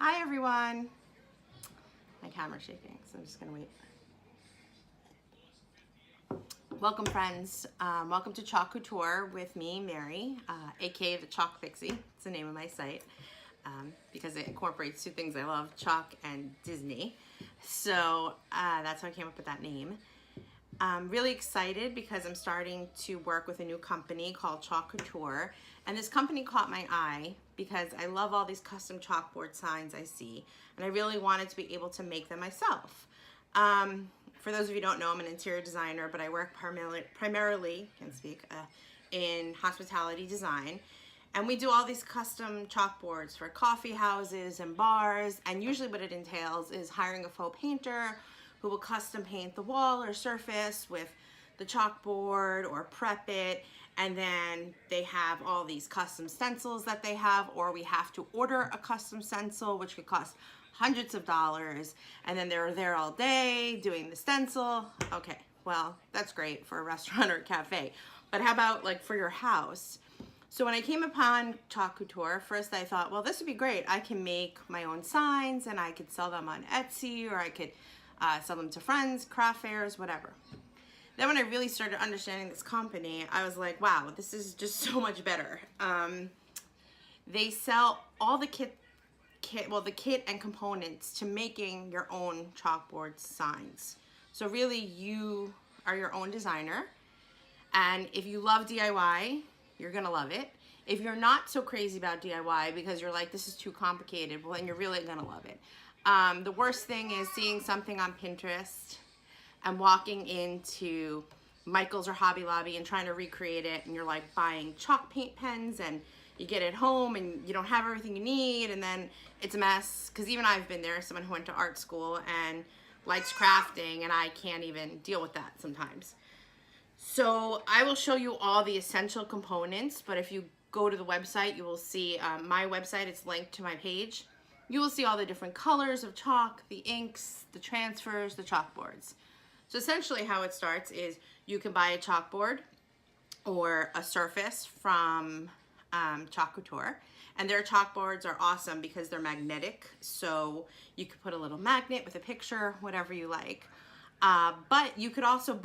Hi everyone. My camera's shaking, so I'm just gonna wait. Welcome friends. Welcome to Chalk Couture with me, Mary, aka the Chalk Pixie. It's the name of my site because it incorporates two things I love, chalk and Disney. So that's how I came up with that name. I'm really excited because I'm starting to work with a new company called Chalk Couture, and this company caught my eye because I love all these custom chalkboard signs I see, and I really wanted to be able to make them myself. For those of you who don't know, I'm an interior designer, but I work primarily in hospitality design, and we do all these custom chalkboards for coffee houses and bars, and usually what it entails is hiring a faux painter who will custom paint the wall or surface with the chalkboard or prep it, and then they have all these custom stencils that they have, or we have to order a custom stencil which could cost hundreds of dollars, and then they're there all day doing the stencil. Okay, well, that's great for a restaurant or a cafe, but how about like for your house? So when I came upon Chalk Couture, first I thought, well, this would be great. I can make my own signs and I could sell them on Etsy, or I could sell them to friends, craft fairs, whatever. Then when I really started understanding this company, I was like, wow, this is just so much better. They sell all the kit and components to making your own chalkboard signs. So really you are your own designer, and if you love DIY, you're gonna love it. If you're not so crazy about DIY because you're like, this is too complicated, well then you're really gonna love it. The worst thing is seeing something on Pinterest and walking into Michael's or Hobby Lobby and trying to recreate it, and you're like buying chalk paint pens and you get it home and you don't have everything you need, and then it's a mess. Because even I've been there, someone who went to art school and likes crafting, and I can't even deal with that sometimes. So I will show you all the essential components, but if you go to the website, you will see my website. It's linked to my page. You will see all the different colors of chalk, the inks, the transfers, the chalkboards. So essentially how it starts is you can buy a chalkboard or a surface from Chalk Couture, and their chalkboards are awesome because they're magnetic, so you could put a little magnet with a picture, whatever you like. But you could also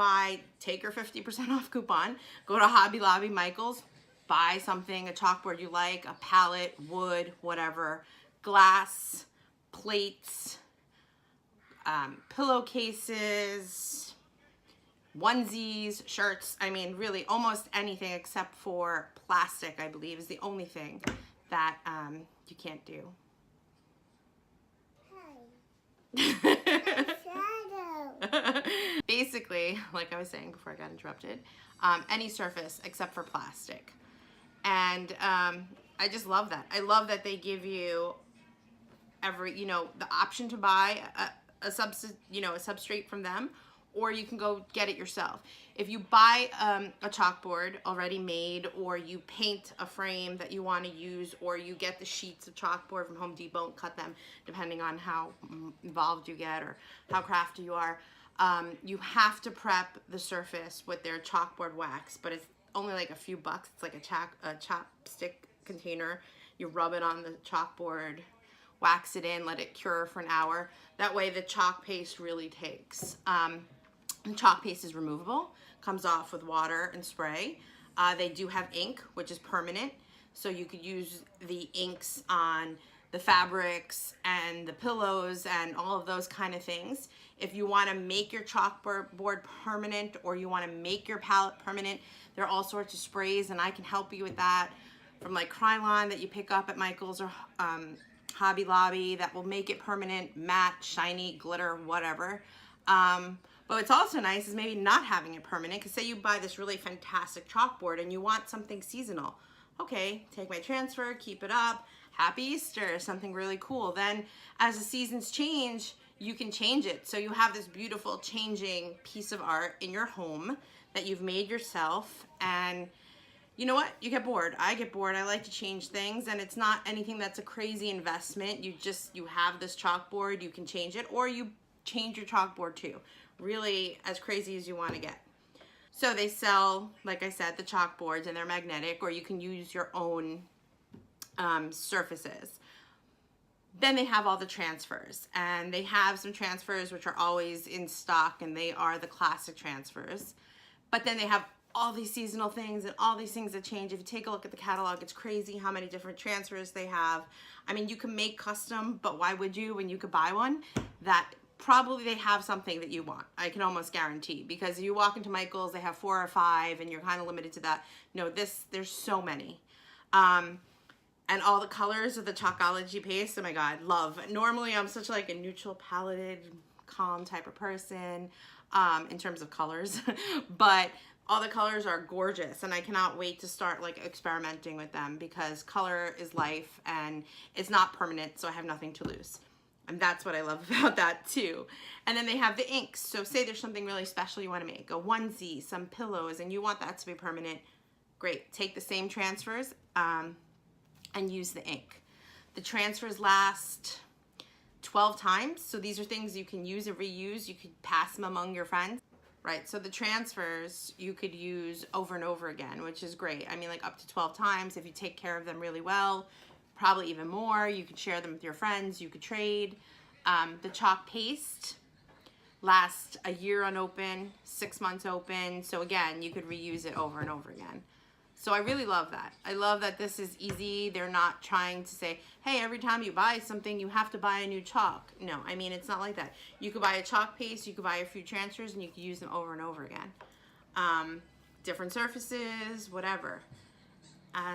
take your 50% off coupon, go to Hobby Lobby, Michael's, buy something, a chalkboard you like, a palette, wood, whatever, glass, plates, pillowcases, onesies, shirts. I mean, really almost anything except for plastic, I believe, is the only thing that you can't do. Basically, like I was saying before I got interrupted, any surface except for plastic. And I just love that. I love that they give you the option to buy a substrate from them, or you can go get it yourself. If you buy a chalkboard already made, or you paint a frame that you want to use, or you get the sheets of chalkboard from Home Depot and cut them, depending on how involved you get or how crafty you are, you have to prep the surface with their chalkboard wax, but it's only like a few bucks. It's like a chopstick container. You rub it on the chalkboard, wax it in, let it cure for an hour. That way the chalk paste really takes. The chalk paste is removable, comes off with water and spray. They do have ink, which is permanent, so you could use the inks on the fabrics and the pillows and all of those kind of things. If you want to make your chalkboard permanent, or you want to make your palette permanent, there are all sorts of sprays, and I can help you with that, from like Krylon that you pick up at Michael's or Hobby Lobby, that will make it permanent, matte, shiny, glitter, whatever. But what's also nice is maybe not having it permanent, because say you buy this really fantastic chalkboard and you want something seasonal. Okay, take my transfer, keep it up, Happy Easter, something really cool. Then as the seasons change, you can change it. So you have this beautiful changing piece of art in your home that you've made yourself, and you know what? You get bored. I get bored. I like to change things, and it's not anything that's a crazy investment. You have this chalkboard, you can change it, or you change your chalkboard too. Really as crazy as you want to get. So they sell, like I said, the chalkboards, and they're magnetic, or you can use your own surfaces. Then they have all the transfers, and they have some transfers which are always in stock, and they are the classic transfers. But then they have all these seasonal things and all these things that change. If you take a look at the catalog, it's crazy how many different transfers they have. I mean, you can make custom, but why would you when you could buy one? That probably they have something that you want. I can almost guarantee, because you walk into Michael's, they have 4 or 5, and you're kind of limited to that. No, there's so many. And all the colors of the Chalkology paste, oh my God, love. Normally I'm such like a neutral paleted, calm type of person in terms of colors, but all the colors are gorgeous, and I cannot wait to start like experimenting with them, because color is life and it's not permanent, so I have nothing to lose. And that's what I love about that too. And then they have the inks. So say there's something really special you want to make, a onesie, some pillows, and you want that to be permanent. Great, take the same transfers and use the ink. The transfers last 12 times. So these are things you can use and reuse. You could pass them among your friends, right? So the transfers you could use over and over again, which is great. I mean, like up to 12 times if you take care of them really well, probably even more. You could share them with your friends, you could trade. The chalk paste lasts a year unopened, 6 months open. So again, you could reuse it over and over again. So I really love that. I love that this is easy. They're not trying to say, hey, every time you buy something, you have to buy a new chalk. No, I mean, it's not like that. You could buy a chalk paste, you could buy a few transfers, and you could use them over and over again. Different surfaces, whatever.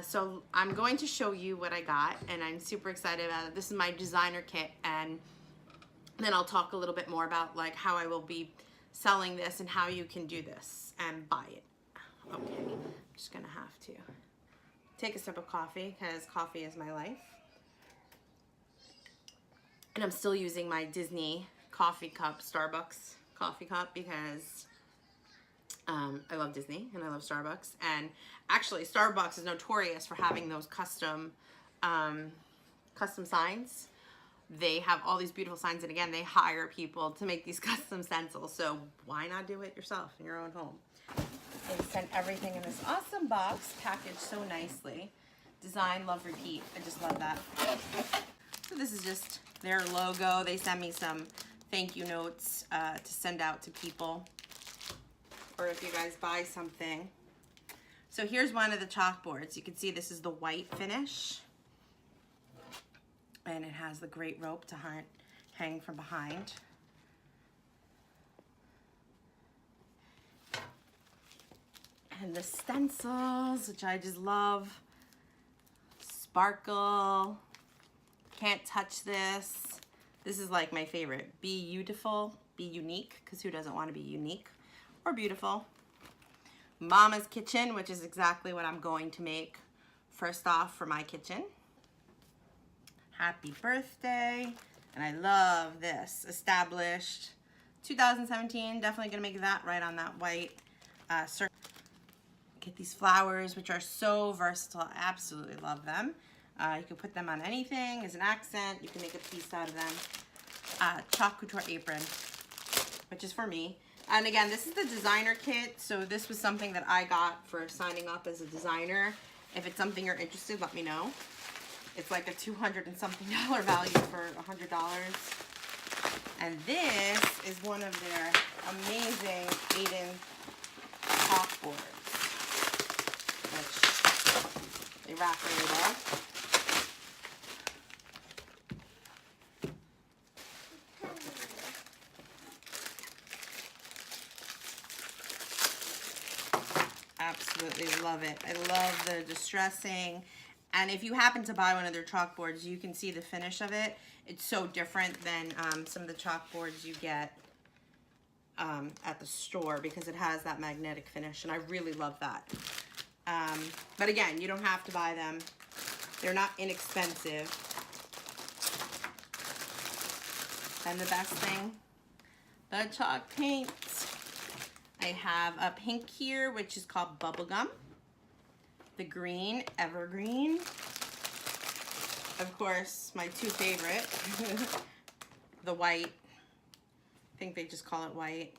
So I'm going to show you what I got, and I'm super excited about it. This is my designer kit, and then I'll talk a little bit more about like how I will be selling this and how you can do this and buy it. Okay, I'm just gonna have to take a sip of coffee, because coffee is my life. And I'm still using my Disney coffee cup, Starbucks coffee cup, because I love Disney and I love Starbucks. And actually Starbucks is notorious for having those custom signs. They have all these beautiful signs, and again, they hire people to make these custom stencils. So why not do it yourself in your own home? They sent everything in this awesome box, packaged so nicely. Design, love, repeat. I just love that. So this is just their logo. They send me some thank you notes to send out to people, or if you guys buy something. So here's one of the chalkboards. You can see this is the white finish, and it has the great rope to hang from behind. And the stencils, which I just love. Sparkle. Can't touch this. This is like my favorite. Be beautiful, be unique, because who doesn't want to be unique or beautiful? Mama's Kitchen, which is exactly what I'm going to make first off for my kitchen. Happy birthday. And I love this. Established 2017. Definitely going to make that right on that white circle. Get these flowers, which are so versatile. I absolutely love them. You can put them on anything as an accent. You can make a piece out of them. Chalk Couture apron, which is for me. And again, this is the designer kit. So this was something that I got for signing up as a designer. If it's something you're interested, let me know. It's like a $200 and something value for $100. And this is one of their amazing 8-inch chalkboards, which they wrap really well. Absolutely love it. I love the distressing. And if you happen to buy one of their chalkboards, you can see the finish of it. It's so different than some of the chalkboards you get at the store, because it has that magnetic finish, and I really love that. But again, you don't have to buy them. They're not inexpensive. And the best thing, the chalk paint. I have a pink here, which is called Bubblegum. The green, Evergreen. Of course, my two favorite. The white. I think they just call it white.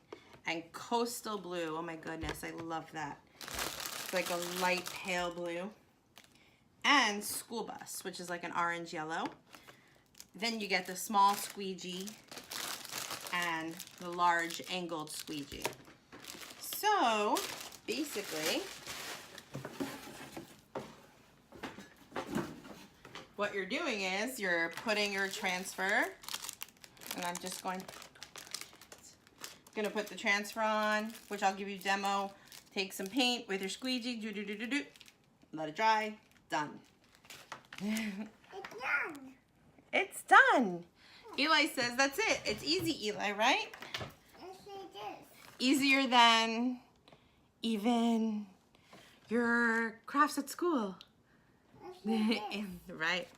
And Coastal Blue. Oh my goodness, I love that. It's like a light pale blue. And School Bus, which is like an orange yellow. Then you get the small squeegee and the large angled squeegee. So basically, what you're doing is you're putting your transfer, and I'm just going to put the transfer on, which I'll give you a demo. Take some paint with your squeegee, let it dry, done. It's done. It's done. Eli says that's it. It's easy, Eli, right? Yes, it is. Easier than even your crafts at school. Yes, it is. Right.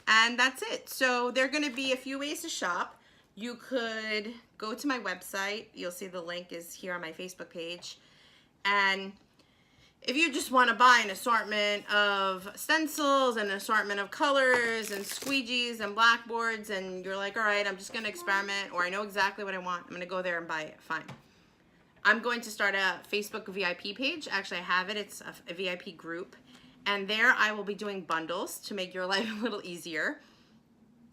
And that's it. So there are going to be a few ways to shop. You could go to my website. You'll see the link is here on my Facebook page. And if you just want to buy an assortment of stencils and an assortment of colors and squeegees and blackboards, and you're like, all right, I'm just going to experiment, or I know exactly what I want, I'm going to go there and buy it, fine. I'm going to start a Facebook VIP page. Actually, I have it. It's a VIP group. And there I will be doing bundles to make your life a little easier.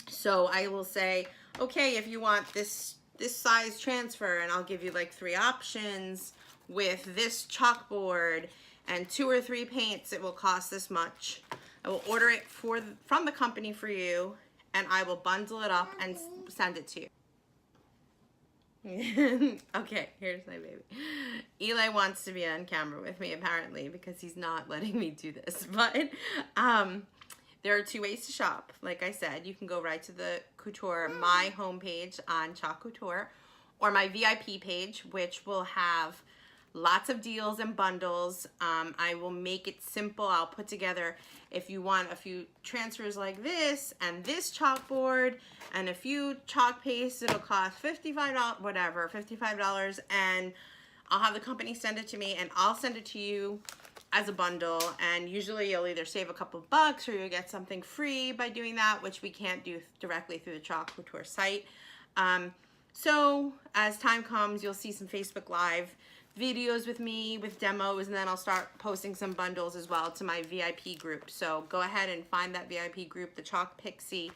So I will say, okay, if you want this size transfer, and I'll give you like 3 options with this chalkboard and 2 or 3 paints, it will cost this much. I will order it from the company for you, and I will bundle it up and send it to you. Okay, here's my baby. Eli wants to be on camera with me apparently because he's not letting me do this, but there are 2 ways to shop. Like I said, you can go right to the Couture, my homepage on Chalk Couture, or my VIP page, which will have lots of deals and bundles. I will make it simple. I'll put together, if you want a few transfers like this and this chalkboard and a few chalk pastes, it'll cost $55, whatever, $55, and I'll have the company send it to me, and I'll send it to you as a bundle. And usually you'll either save a couple bucks or you'll get something free by doing that, which we can't do directly through the Chalk Couture site. So as time comes, you'll see some Facebook Live videos with me with demos, and then I'll start posting some bundles as well to my VIP group. So go ahead and find that VIP group, the Chalk Pixie,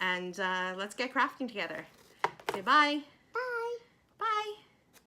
and let's get crafting together. Say bye.